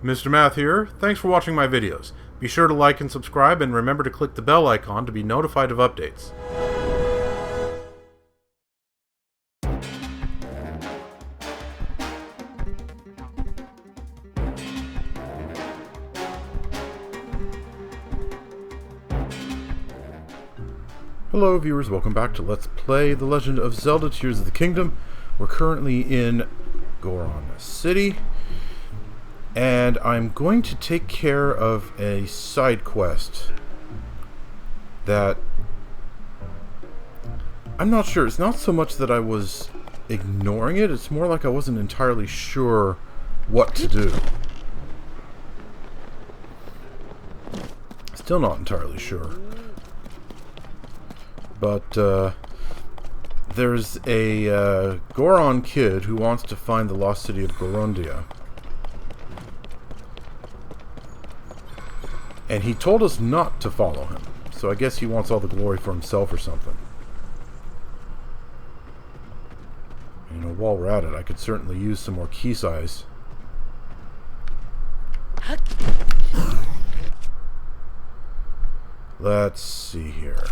Mr. Math here. Thanks for watching my videos. Be sure to like and subscribe, and remember to click the bell icon to be notified of updates. Hello viewers, welcome back to Let's Play The Legend of Zelda Tears of the Kingdom. We're currently in Goron City, and I'm going to take care of a side quest that I'm not sure. It's not so much that I was ignoring it, it's more like I wasn't entirely sure what to do. Still not entirely sure. But there's a Goron kid who wants to find the lost city of Gorondia. And he told us not to follow him. So I guess he wants all the glory for himself or something. You know, while we're at it, I could certainly use some more key size. Let's see here.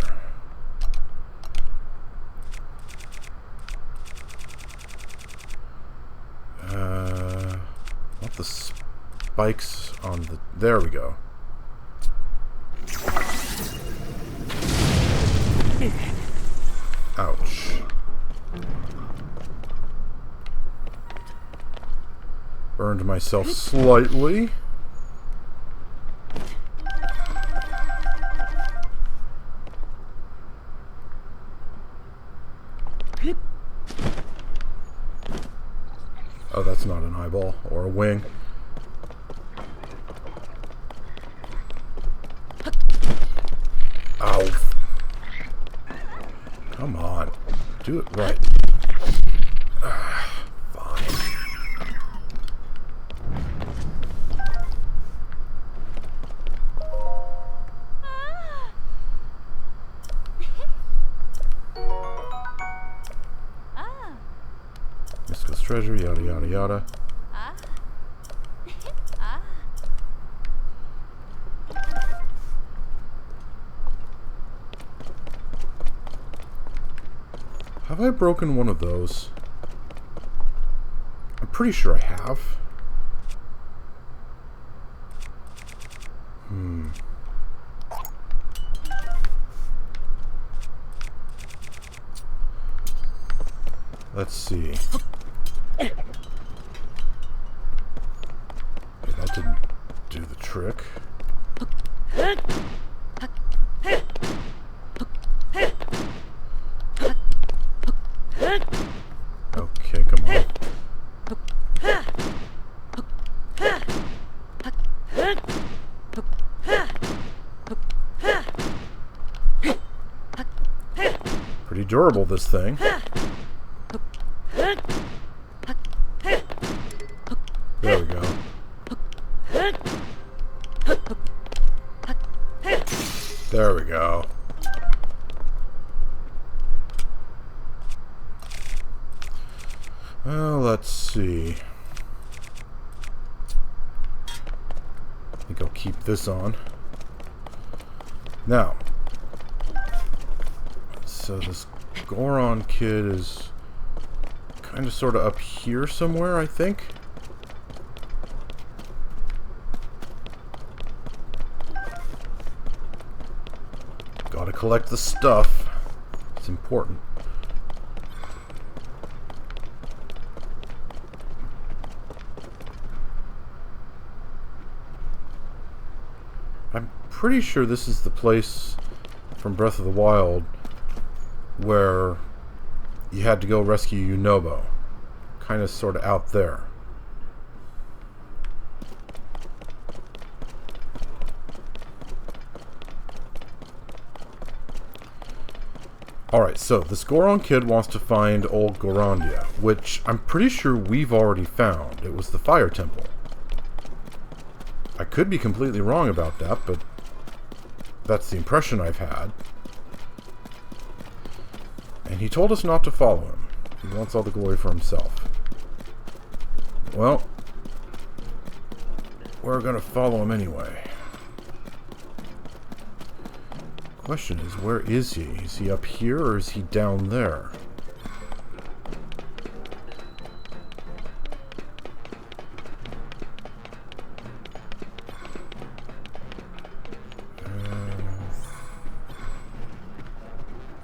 Not the spikes on the... There we go. Ouch. Burned myself slightly. Oh, that's not an eyeball or a wing. Ow. Come on. Do it right. Fine. Mystical treasure, yada yada yada. Have I broken one of those? I'm pretty sure I have. Let's see. Okay, that didn't do the trick. Okay, come on. Pretty durable, this thing. There we go. There we go. Well, let's see. I think I'll keep this on. Now, so this Goron kid is kind of sort of up here somewhere, I think. Gotta collect the stuff. It's important. I'm pretty sure this is the place from Breath of the Wild where you had to go rescue Yunobo. Kind of sort of out there. Alright, so this Goron kid wants to find Old Gorondia, which I'm pretty sure we've already found. It was the Fire Temple. I could be completely wrong about that, but that's the impression I've had. And he told us not to follow him. He wants all the glory for himself. Well, we're gonna follow him anyway. Question is, where is he? Is he up here or is he down there?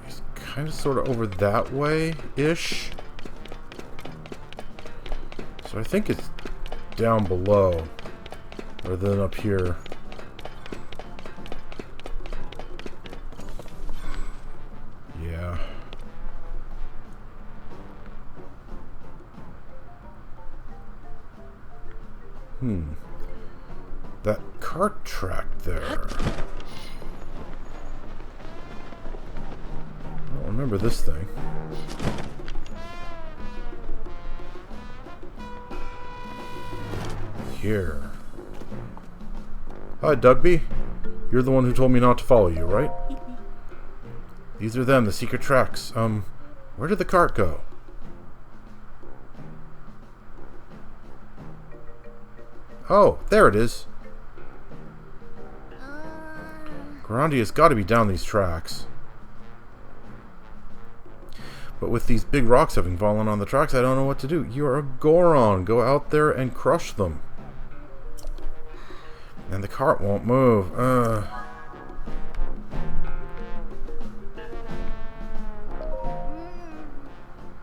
He's kind of sort of over that way-ish. So I think it's down below rather than up here. Yeah. That cart track there. I don't remember this thing. Here. Hi, Dugby. You're the one who told me not to follow you, right? These are them, the secret tracks. Where did the cart go? Oh, there it is. Gorondia's got to be down these tracks. But with these big rocks having fallen on the tracks, I don't know what to do. You're a Goron. Go out there and crush them. And the cart won't move.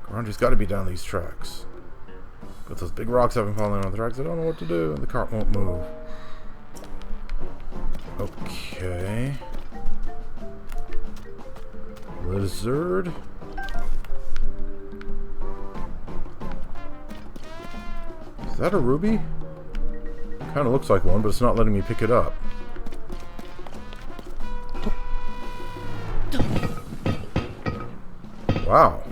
Gorondia's got to be down these tracks. With those big rocks having fallen on the tracks, I don't know what to do. The cart won't move. Okay. Lizard. Is that a ruby? Kind of looks like one, but it's not letting me pick it up. Wow.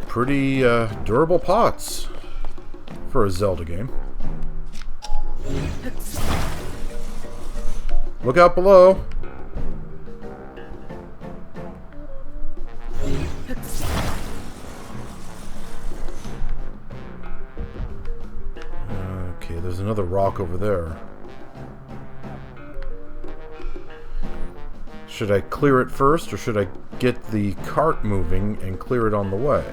Pretty durable pots for a Zelda game. Look out below. Okay, there's another rock over there. Should I clear it first, or should I get the cart moving and clear it on the way?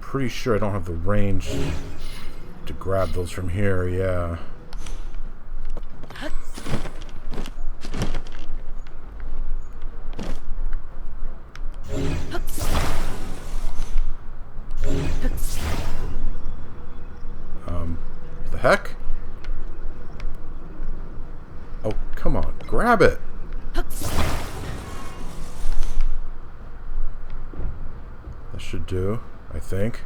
Pretty sure I don't have the range to grab those from here, yeah. The heck? Oh, come on, grab it! That should do, I think.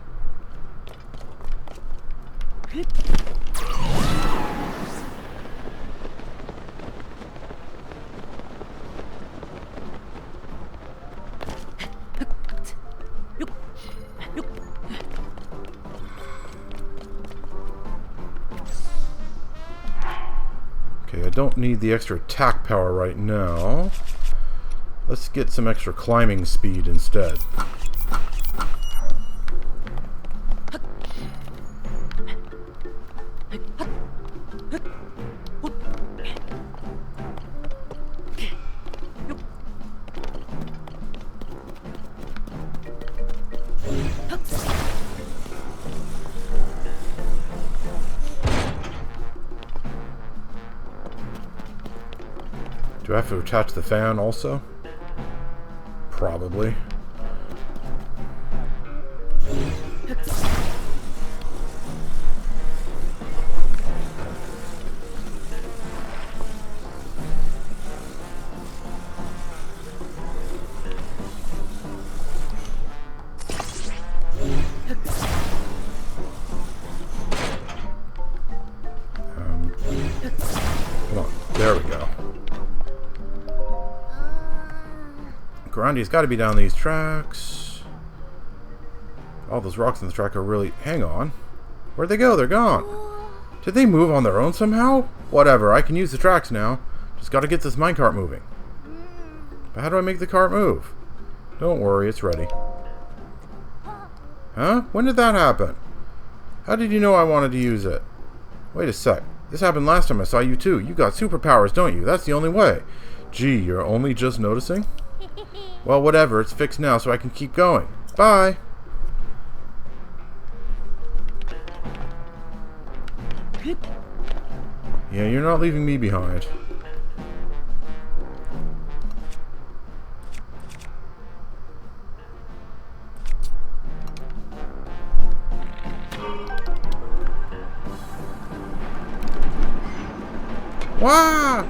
Okay, I don't need the extra attack power right now. Let's get some extra climbing speed instead. Do I have to attach the fan also? Probably. Gorondia's got to be down these tracks. All those rocks on the track are really... Hang on. Where'd they go? They're gone. Did they move on their own somehow? Whatever, I can use the tracks now. Just gotta get this minecart moving. But how do I make the cart move? Don't worry, it's ready. Huh? When did that happen? How did you know I wanted to use it? Wait a sec. This happened last time I saw you too. You got superpowers, don't you? That's the only way. Gee, you're only just noticing? Well, whatever. It's fixed now so I can keep going. Bye! Yeah, you're not leaving me behind. Wah!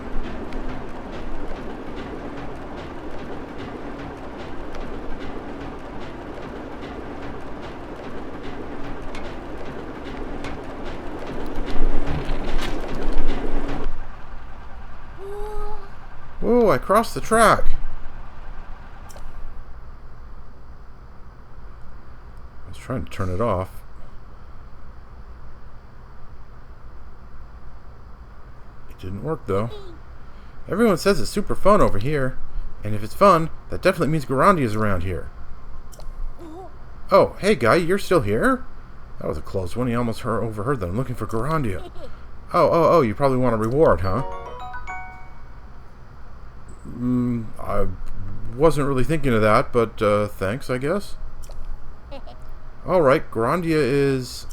Whoa, I crossed the track. I was trying to turn it off. It didn't work though. Everyone says it's super fun over here. And if it's fun, that definitely means Gorondia's around here. Oh, hey guy, you're still here? That was a close one. He almost overheard that I'm looking for Gorondia. Oh, you probably want a reward, huh? I wasn't really thinking of that, but thanks, I guess. Alright, Gorondia is,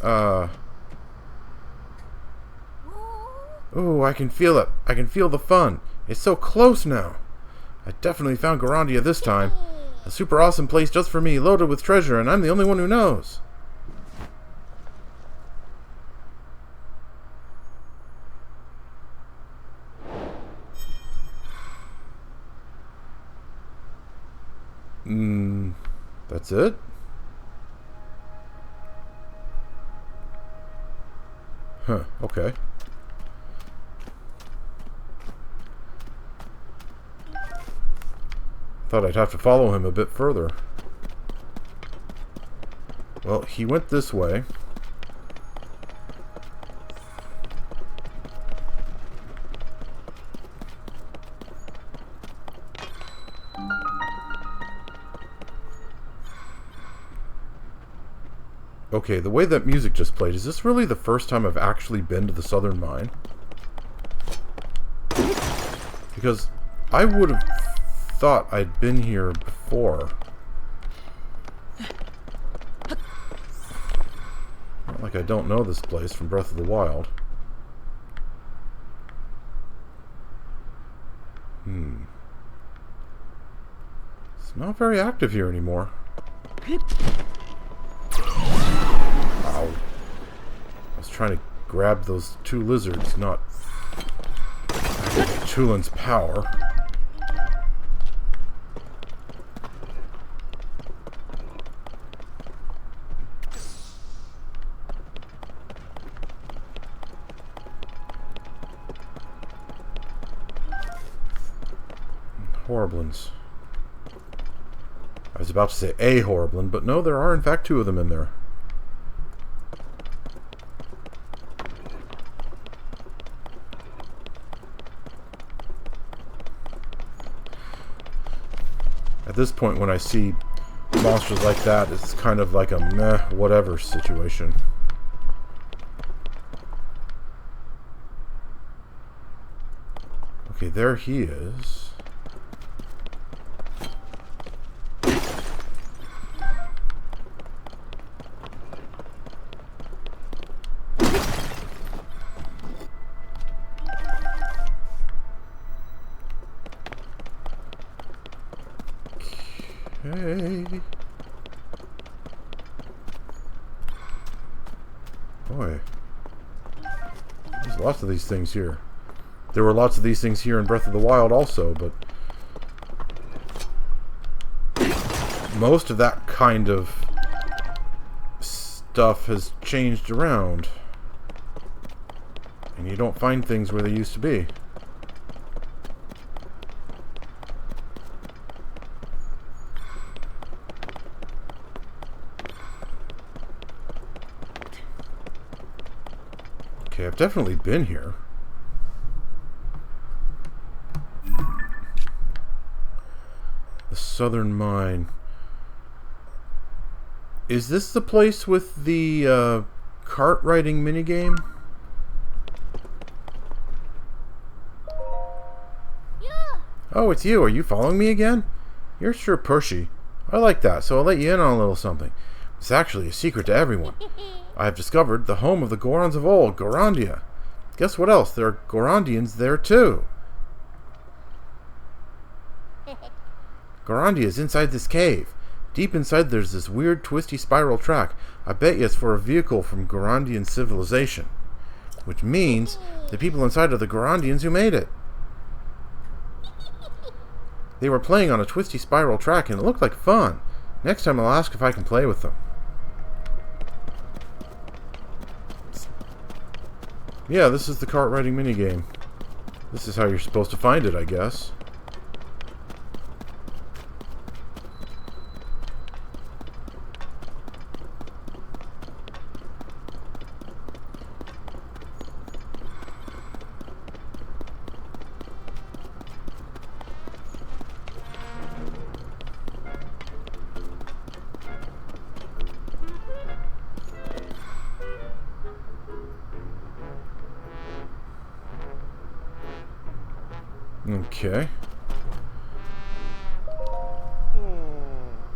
Ooh, I can feel it. I can feel the fun. It's so close now. I definitely found Gorondia this time. A super awesome place just for me, loaded with treasure, and I'm the only one who knows. That's it? Huh, okay. Thought I'd have to follow him a bit further. Well, he went this way. Okay, the way that music just played, is this really the first time I've actually been to the southern mine? Because I would have thought I'd been here before. Not like I don't know this place from Breath of the Wild. It's not very active here anymore. Ow. I was trying to grab those two lizards, not Tulin's power. Horriblins. I was about to say a Horriblin, but no, there are in fact two of them in there. At this point, when I see monsters like that, it's kind of like a meh, whatever situation. Okay, there he is. Okay. Boy. There's lots of these things here. There were lots of these things here in Breath of the Wild also, but most of that kind of stuff has changed around. And you don't find things where they used to be. Okay, I've definitely been here. The Southern Mine. Is this the place with the cart riding minigame? Yeah. Oh, it's you. Are you following me again? You're sure pushy. I like that, so I'll let you in on a little something. It's actually a secret to everyone. I have discovered the home of the Gorons of Old Gorondia. Guess what else? There are Gorondians there too. Gorondia is inside this cave. Deep inside there's this weird twisty spiral track. I bet you it's for a vehicle from Gorondian civilization. Which means the people inside are the Gorondians who made it. They were playing on a twisty spiral track and it looked like fun. Next time I'll ask if I can play with them. Yeah, this is the cart riding minigame. This is how you're supposed to find it, I guess. Okay.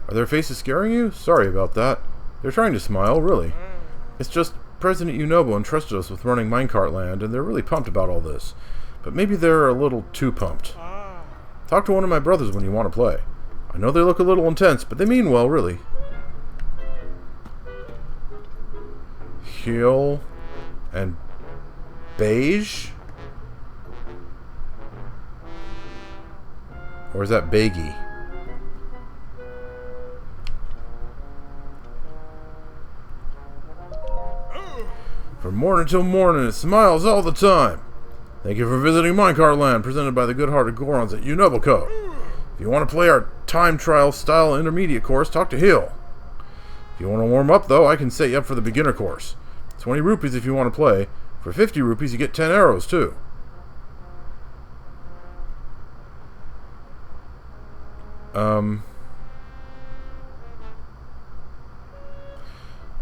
Are their faces scaring you? Sorry about that. They're trying to smile, really. It's just President Unobo entrusted us with running Minecart Land, and they're really pumped about all this. But maybe they're a little too pumped. Talk to one of my brothers when you want to play. I know they look a little intense, but they mean well, really. Heal and beige? Or is that baggy? From morning till morning, it smiles all the time. Thank you for visiting Minecart Land, presented by the good-hearted Gorons at Unobo. If you want to play our time trial style intermediate course, talk to Heal. If you want to warm up, though, I can set you up for the beginner course. 20 rupees if you want to play. For 50 rupees, you get 10 arrows, too.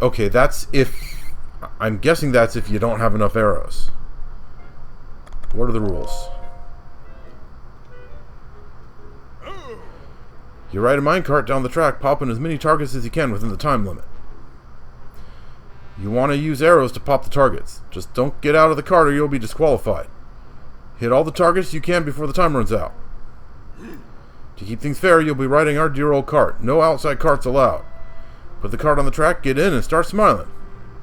Okay, that's if... I'm guessing that's if you don't have enough arrows. What are the rules? You ride a minecart down the track, popping as many targets as you can within the time limit. You want to use arrows to pop the targets. Just don't get out of the cart or you'll be disqualified. Hit all the targets you can before the time runs out. To keep things fair, you'll be riding our dear old cart. No outside carts allowed. Put the cart on the track, get in, and start smiling.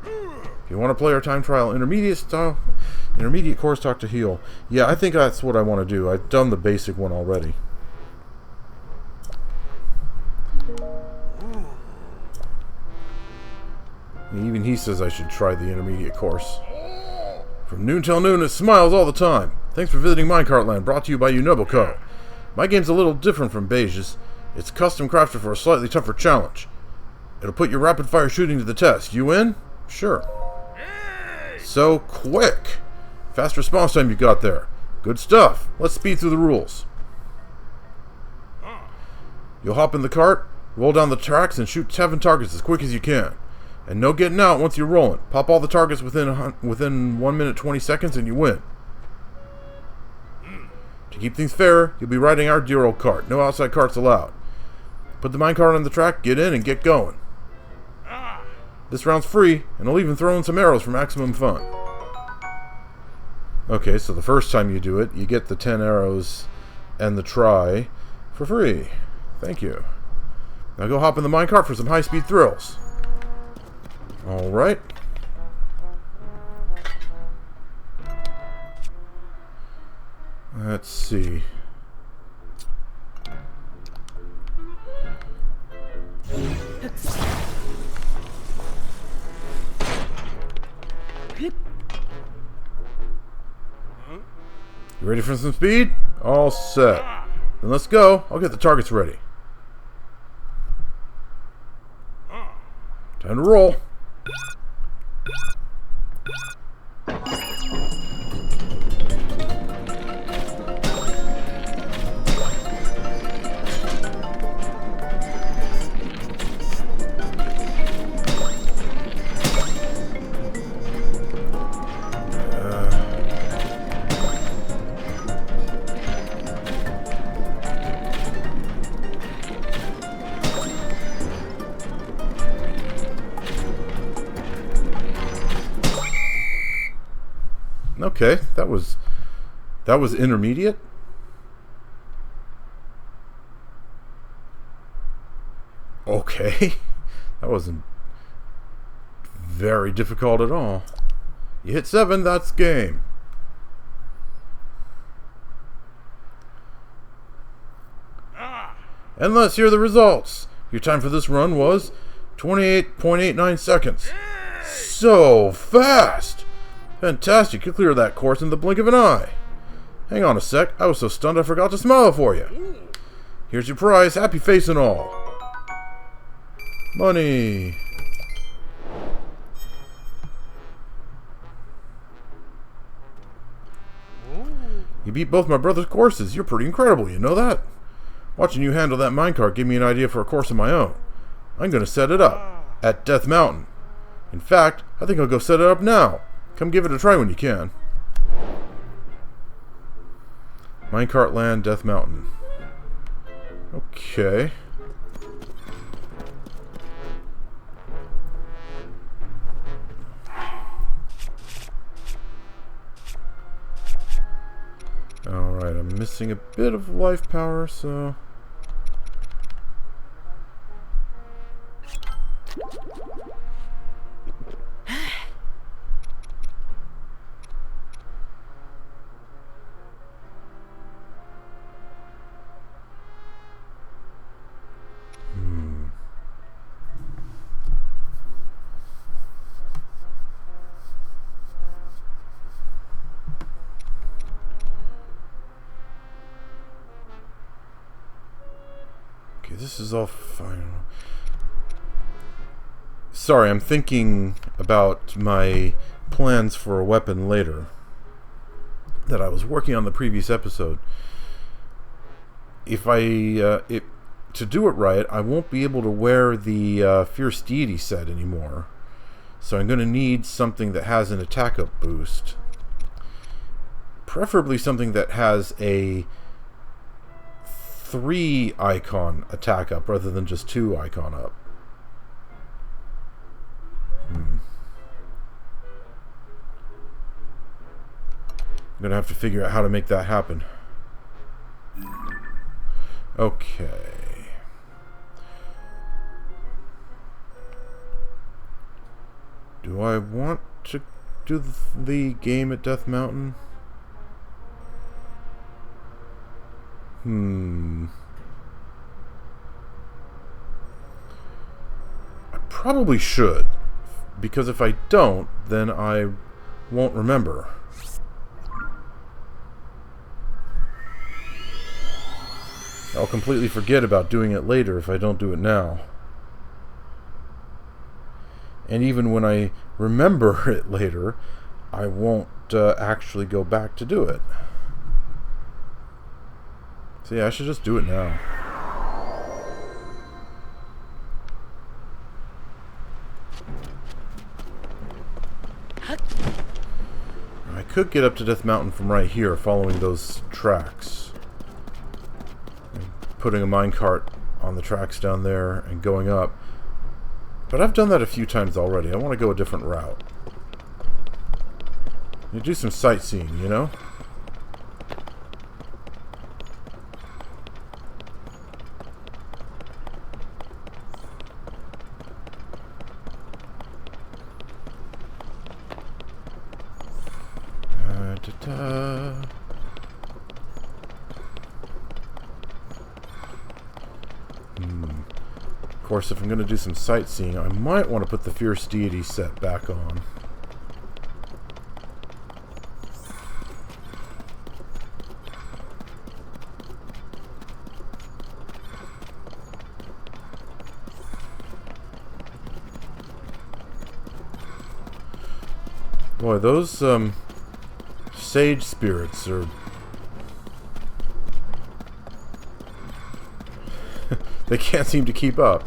If you want to play our time trial intermediate course, talk to Heal. Yeah, I think that's what I want to do. I've done the basic one already. Even he says I should try the intermediate course. From noon till noon, it smiles all the time. Thanks for visiting Minecart Land, brought to you by Unobo. My game's a little different from Beige's. It's custom crafted for a slightly tougher challenge. It'll put your rapid fire shooting to the test. You in? Sure. So quick! Fast response time you got there. Good stuff. Let's speed through the rules. You'll hop in the cart, roll down the tracks, and shoot 7 targets as quick as you can. And no getting out once you're rolling. Pop all the targets within 1 minute 20 seconds and you win. To keep things fair, you'll be riding our dear old cart. No outside carts allowed. Put the minecart on the track, get in, and get going. This round's free, and I'll even throw in some arrows for maximum fun. Okay, so the first time you do it, you get the 10 arrows and the try for free. Thank you. Now go hop in the minecart for some high-speed thrills. Alright. Let's see. You ready for some speed? All set. Then let's go. I'll get the targets ready. Time to roll. Okay, that was intermediate. Okay, that wasn't very difficult at all. You hit 7, that's game. And let's hear the results. Your time for this run was 28.89 seconds. So fast! Fantastic, you cleared that course in the blink of an eye. Hang on a sec, I was so stunned I forgot to smile for you. Here's your prize, happy face and all. Money. You beat both my brother's courses. You're pretty incredible, you know that? Watching you handle that minecart gave me an idea for a course of my own. I'm going to set it up at Death Mountain. In fact, I think I'll go set it up now. Come give it a try when you can. Minecart Land, Death Mountain. Okay. Alright, I'm missing a bit of life power, so... Okay, this is all fine. Sorry, I'm thinking about my plans for a weapon later that I was working on the previous episode. If to do it right, I won't be able to wear the Fierce Deity set anymore. So I'm going to need something that has an attack up boost. Preferably something that has a 3 icon attack up rather than just 2 icon up. I'm gonna have to figure out how to make that happen. Okay. Do I want to do the game at Death Mountain? I probably should, because if I don't, then I won't remember. I'll completely forget about doing it later if I don't do it now. And even when I remember it later, I won't actually go back to do it. So yeah, I should just do it now. I could get up to Death Mountain from right here, following those tracks. Putting a minecart on the tracks down there and going up. But I've done that a few times already. I want to go a different route. You do some sightseeing, you know? Of course, if I'm going to do some sightseeing, I might want to put the Fierce Deity set back on. Boy, those sage spirits are... they can't seem to keep up.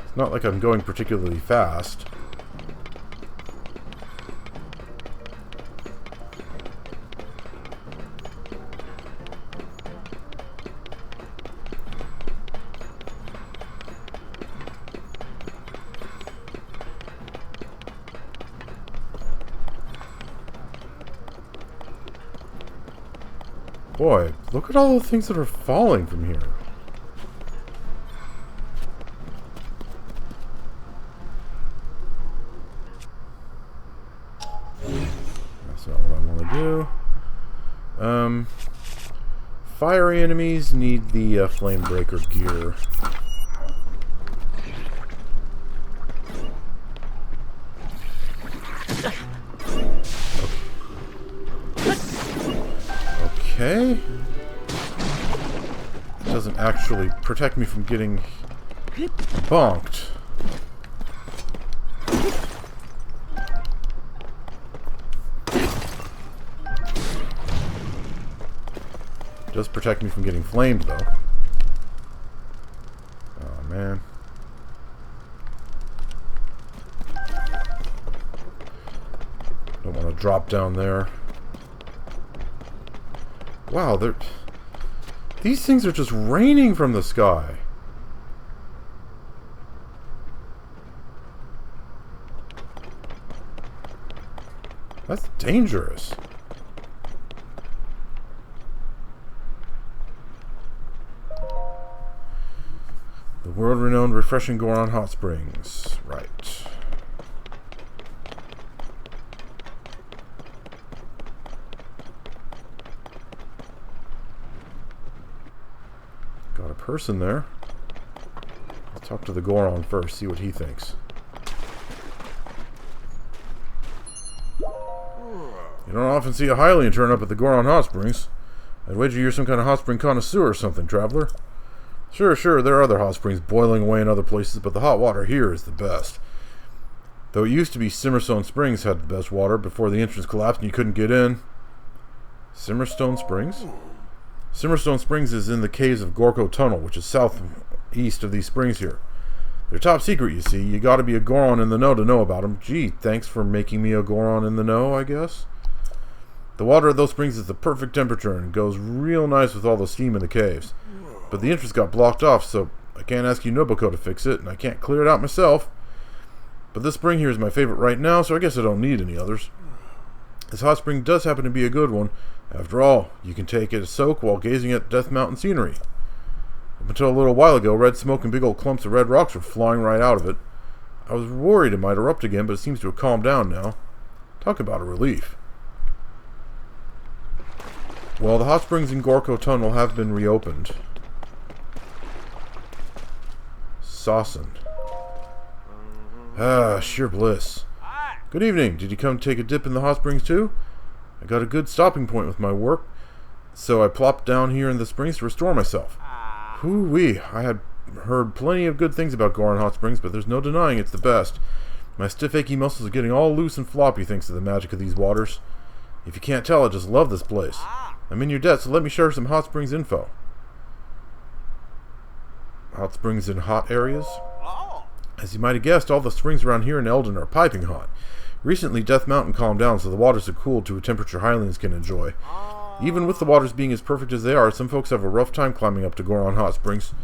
It's not like I'm going particularly fast. Boy, look at all the things that are falling from here. That's not what I want to do. Fiery enemies need the flame breaker gear. Okay. It doesn't actually protect me from getting bonked. It does protect me from getting flamed, though. Oh, man. Don't want to drop down there. Wow, these things are just raining from the sky. That's dangerous. The world-renowned refreshing Goron hot springs. Right. Got a person there. I'll talk to the Goron first, see what he thinks. You don't often see a Hylian turn up at the Goron hot springs. I'd wager you're some kind of hot spring connoisseur or something, traveler. Sure, there are other hot springs boiling away in other places, but the hot water here is the best. Though it used to be Simmerstone Springs had the best water before the entrance collapsed and you couldn't get in. Simmerstone Springs? Simmerstone Springs is in the caves of Gorko Tunnel, which is southeast of these springs here. They're top secret, you see. You gotta be a Goron in the know to know about them. Gee, thanks for making me a Goron in the know, I guess. The water at those springs is the perfect temperature and goes real nice with all the steam in the caves. But the entrance got blocked off, so I can't ask you Noboko to fix it, and I can't clear it out myself. But this spring here is my favorite right now, so I guess I don't need any others. This hot spring does happen to be a good one. After all, you can take it a soak while gazing at Death Mountain scenery. Up until a little while ago, red smoke and big old clumps of red rocks were flying right out of it. I was worried it might erupt again, but it seems to have calmed down now. Talk about a relief. Well, the hot springs in Gorko Tunnel have been reopened. Saucin. Ah, sheer bliss. Good evening. Did you come take a dip in the hot springs too? I got a good stopping point with my work, so I plopped down here in the springs to restore myself. Hoo-wee, I had heard plenty of good things about Goron hot springs, but there's no denying it's the best. My stiff, achy muscles are getting all loose and floppy thanks to the magic of these waters. If you can't tell, I just love this place. I'm in your debt, so let me share some hot springs info. Hot springs in hot areas? As you might have guessed, all the springs around here in Eldon are piping hot. Recently, Death Mountain calmed down, so the waters have cooled to a temperature Hylians can enjoy. Even with the waters being as perfect as they are, some folks have a rough time climbing up to Goron hot springs.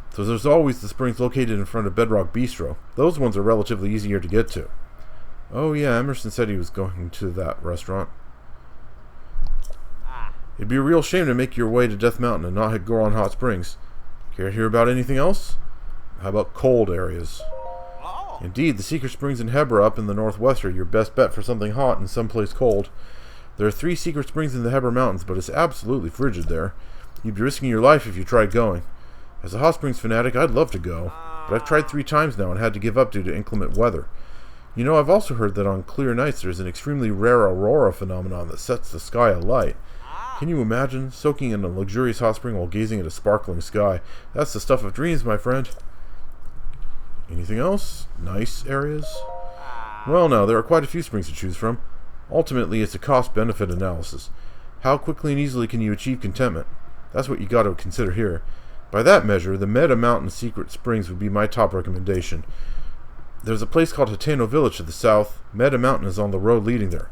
So there's always the springs located in front of Bedrock Bistro. Those ones are relatively easier to get to. Oh yeah, Emerson said he was going to that restaurant. It'd be a real shame to make your way to Death Mountain and not hit Goron hot springs. Care to hear about anything else? How about cold areas? Indeed, the secret springs in Hebra up in the northwest are your best bet for something hot and someplace cold. There are 3 secret springs in the Hebra Mountains, but it's absolutely frigid there. You'd be risking your life if you tried going. As a hot springs fanatic, I'd love to go, but I've tried 3 times now and had to give up due to inclement weather. You know, I've also heard that on clear nights there's an extremely rare aurora phenomenon that sets the sky alight. Can you imagine soaking in a luxurious hot spring while gazing at a sparkling sky? That's the stuff of dreams, my friend. Anything else? Nice areas? Well, no, there are quite a few springs to choose from. Ultimately, it's a cost-benefit analysis. How quickly and easily can you achieve contentment? That's what you got to consider here. By that measure, the Meta Mountain Secret Springs would be my top recommendation. There's a place called Hateno Village to the south. Meta Mountain is on the road leading there.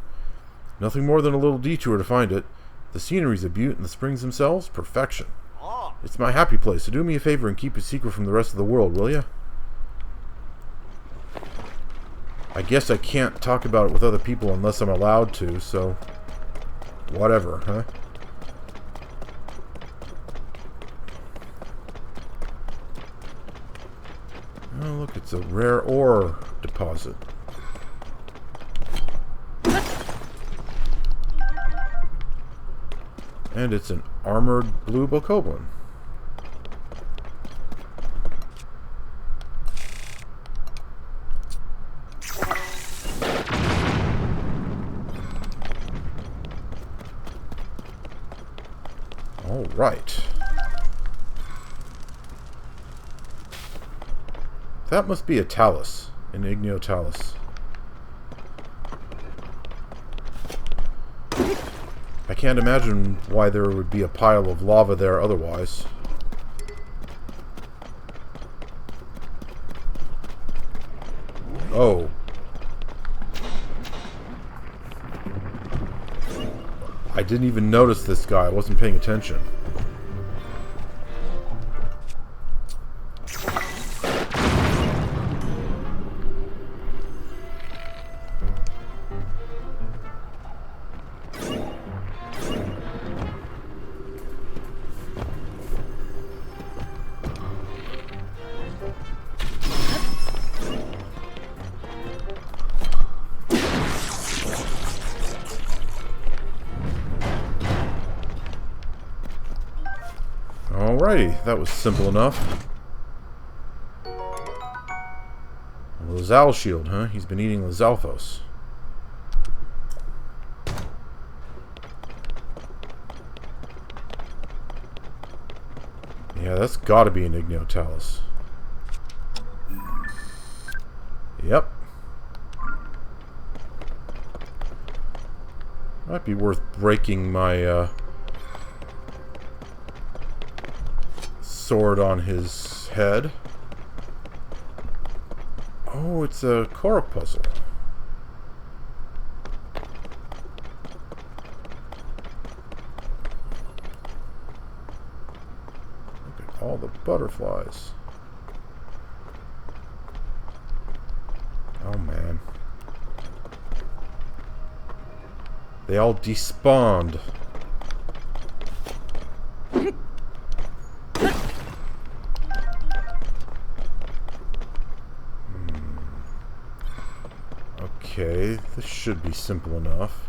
Nothing more than a little detour to find it. The scenery's a beaut, and the springs themselves, perfection. It's my happy place, so do me a favor and keep it secret from the rest of the world, will ya? I guess I can't talk about it with other people unless I'm allowed to, so... whatever, huh? Oh, look, it's a rare ore deposit. And it's an armored blue bokoblin. All right. That must be a talus, an igneo-talus. I can't imagine why there would be a pile of lava there otherwise. Oh. I didn't even notice this guy. I wasn't paying attention. Alrighty, that was simple enough. Lazal shield, huh? He's been eating Lazalfos. Yeah, that's gotta be an igneo-talus. Yep. Might be worth breaking my sword on his head. Oh, it's a Korok puzzle. Look at all the butterflies. Oh man. They all despawned. Okay, this should be simple enough.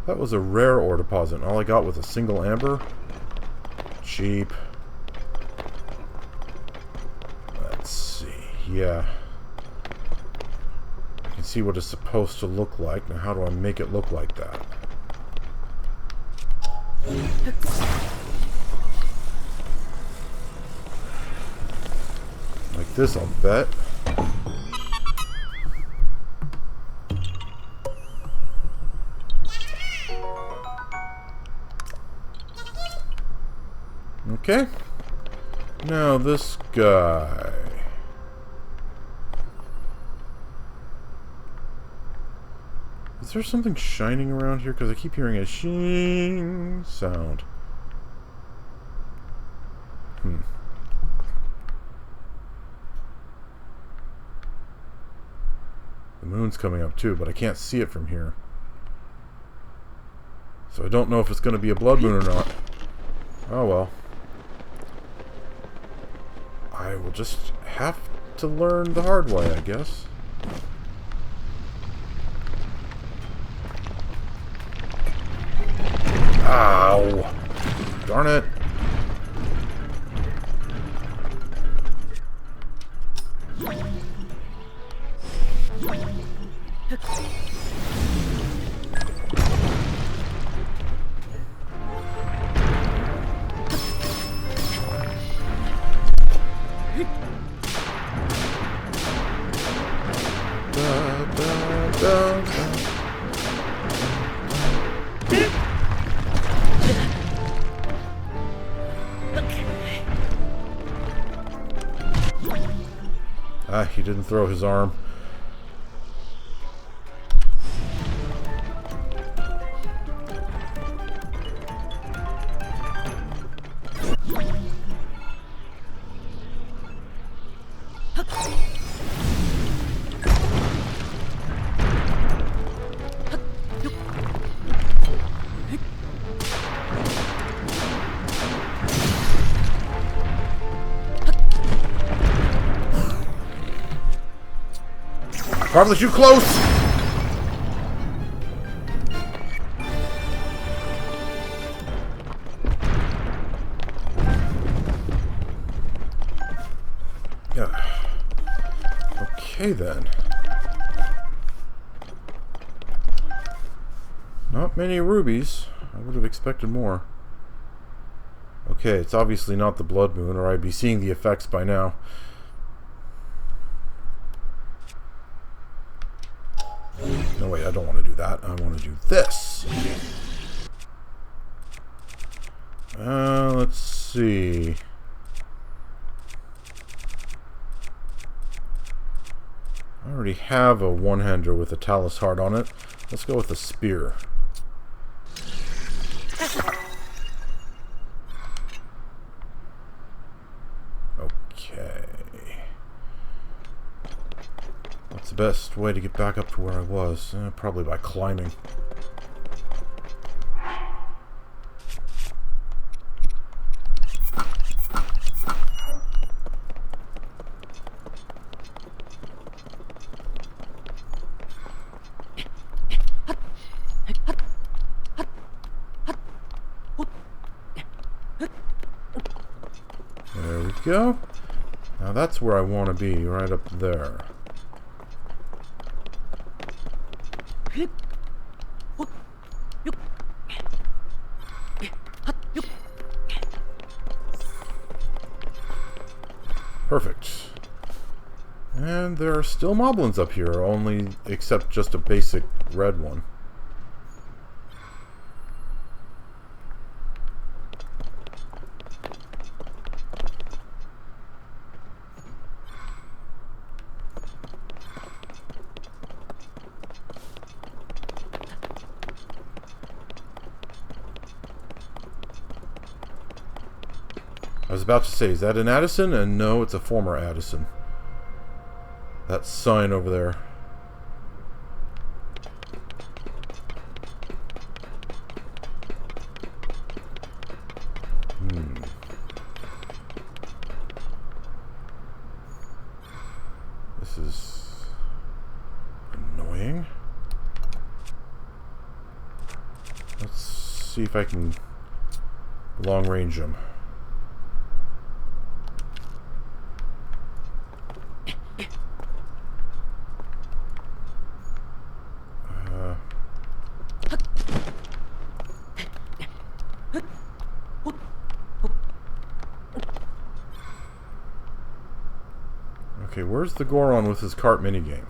That was a rare ore deposit, and all I got was a single amber. Cheap. Let's see. Yeah. I can see what it's supposed to look like. Now, how do I make it look like that? Like this, I'll bet. Okay. Now this guy. Is there something shining around here? Because I keep hearing a shing sound. The moon's coming up too, but I can't see it from here. So I don't know if it's going to be a blood moon or not. Oh well. I will just have to learn the hard way, I guess. Ow! Darn it! Ah, he didn't throw his arm. Probably too close! Yeah. Okay then. Not many rubies. I would have expected more. Okay, it's obviously not the blood moon, or I'd be seeing the effects by now. No, wait, I don't want to do that. I want to do this. Let's see. I already have a one-hander with a talus heart on it. Let's go with a spear. Okay. What's the best way to get back up to where I was? Probably by climbing. There we go. Now that's where I want to be, right up there. Perfect. And there are still moblins up here, only except just a basic red one. I was about to say, is that an Addison? And no, it's a former Addison. That sign over there. This is annoying. Let's see if I can long range him. Okay, where's the Goron with his cart minigame?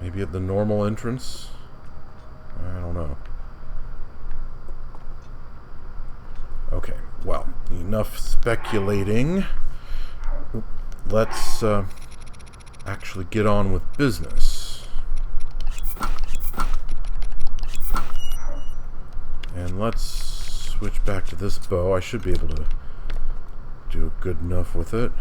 Maybe at the normal entrance? I don't know. Okay, well, enough speculating. Let's actually get on with business. And let's switch back to this bow. I should be able to do good enough with it.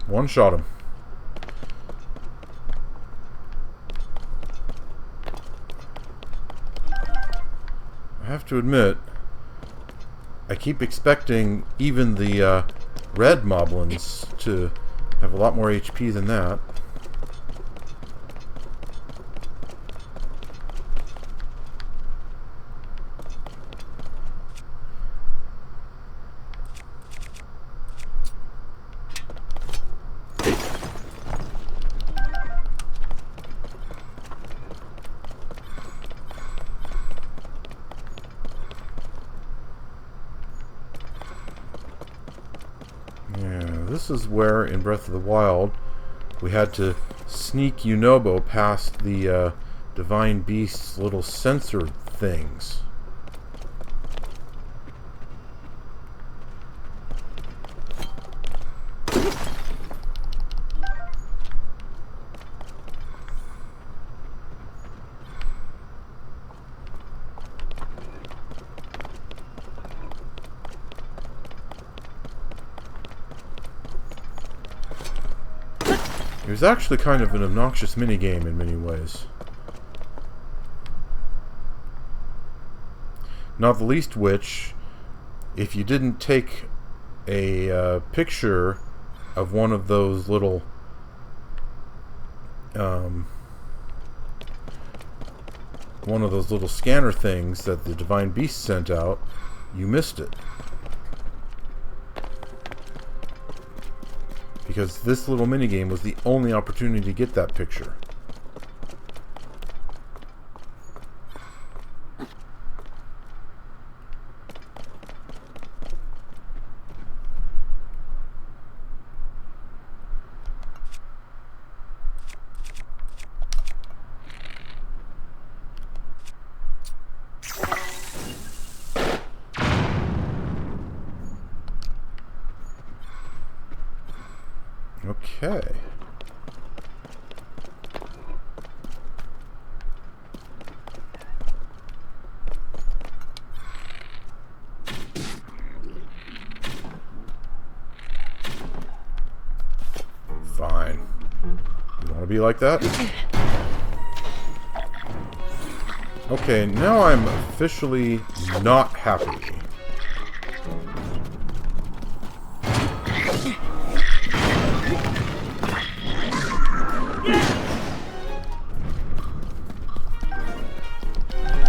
One shot him. I have to admit, I keep expecting even the red moblins to have a lot more HP than that. This is where, in Breath of the Wild, we had to sneak Yunobo past the Divine Beast's little sensor things. It was actually kind of an obnoxious minigame in many ways. Not the least which, if you didn't take a picture of one of those little scanner things that the Divine Beast sent out, you missed it. Because this little minigame was the only opportunity to get that picture. Okay. Fine. You want to be like that? Okay, now I'm officially not happy.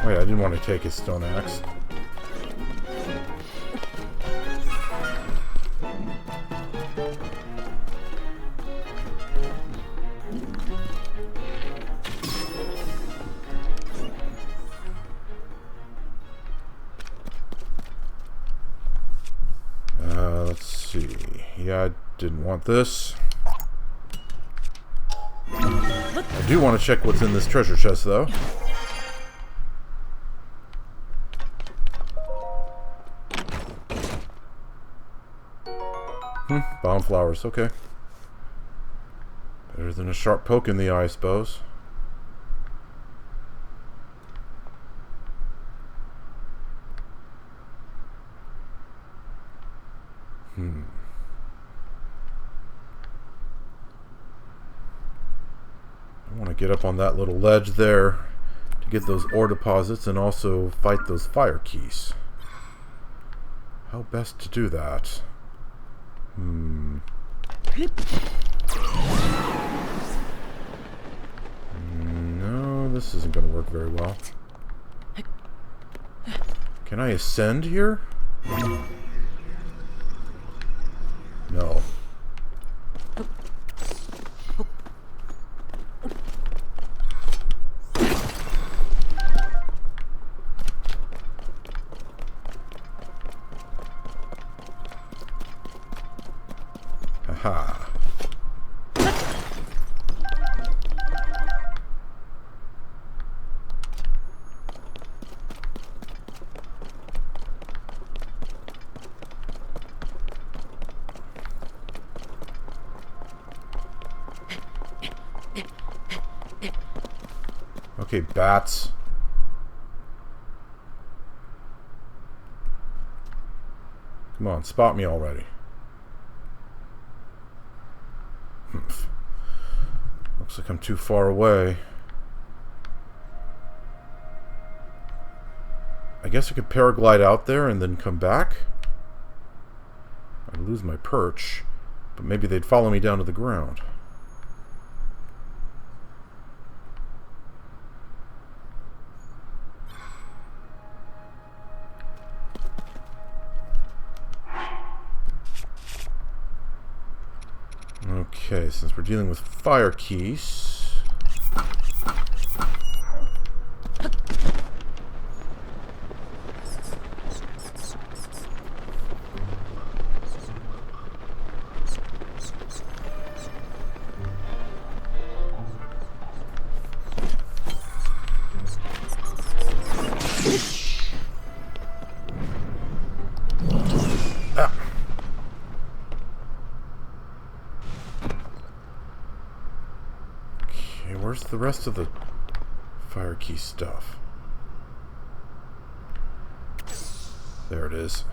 Wait, I didn't want to take his stone axe. Let's see. Yeah, I didn't want this. I do want to check what's in this treasure chest, though. Bound flowers, okay. Better than a sharp poke in the eye, I suppose. I want to get up on that little ledge there to get those ore deposits and also fight those fire keys. How best to do that? No, this isn't going to work very well. Can I ascend here? No. Haha. Okay, bats. Come on, spot me already. Looks like I'm too far away. I guess I could paraglide out there and then come back. I'd lose my perch, but maybe they'd follow me down to the ground. Okay, since we're dealing with fire keys... Where's the rest of the fire key stuff? There it is.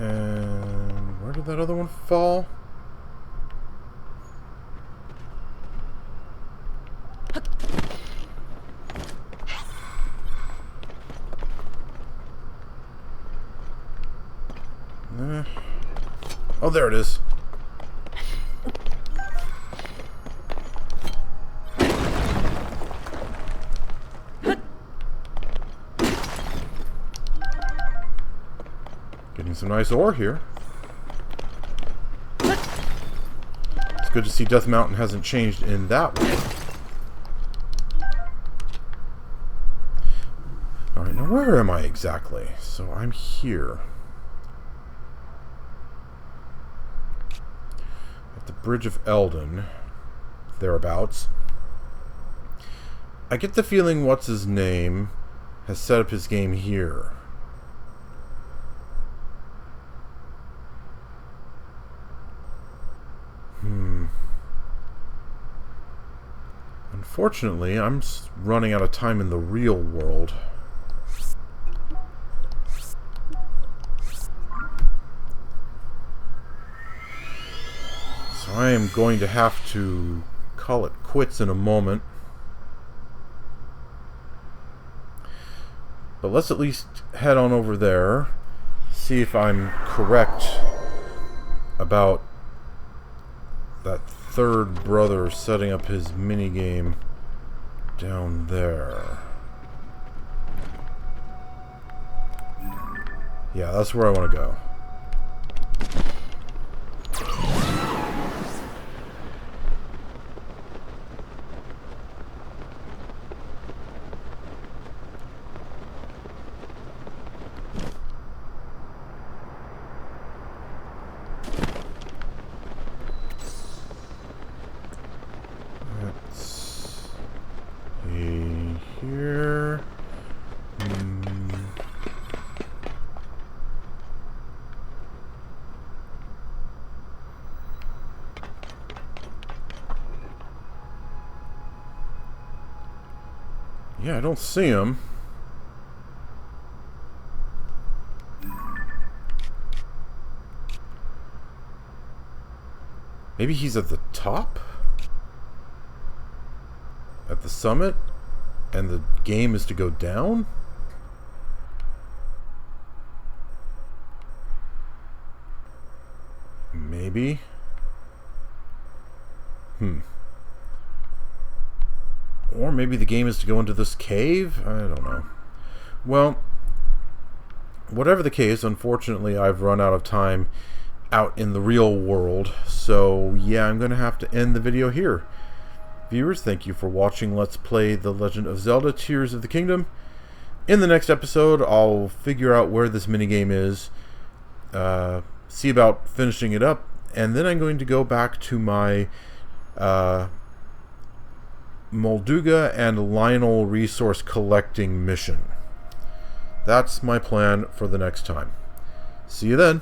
And where did that other one fall? Oh, there it is. Getting some nice ore here. It's good to see Death Mountain hasn't changed in that way. Alright, now where am I exactly? So I'm here. At the Bridge of Eldon. Thereabouts. I get the feeling what's-his-name has set up his game here. Unfortunately, I'm running out of time in the real world. So I am going to have to call it quits in a moment. But let's at least head on over there, see if I'm correct about that third brother setting up his minigame down there. Yeah, that's where I want to go. Here. Yeah, I don't see him. Maybe he's at the top? At the summit? And the game is to go down? Maybe. Or maybe the game is to go into this cave? I don't know. Well, whatever the case, unfortunately, I've run out of time out in the real world. So, yeah, I'm going to have to end the video here. Viewers, thank you for watching Let's Play The Legend of Zelda Tears of the Kingdom. In the next episode, I'll figure out where this minigame is, see about finishing it up, and then I'm going to go back to my Molduga and Lionel resource collecting mission. That's my plan for the next time. See you then.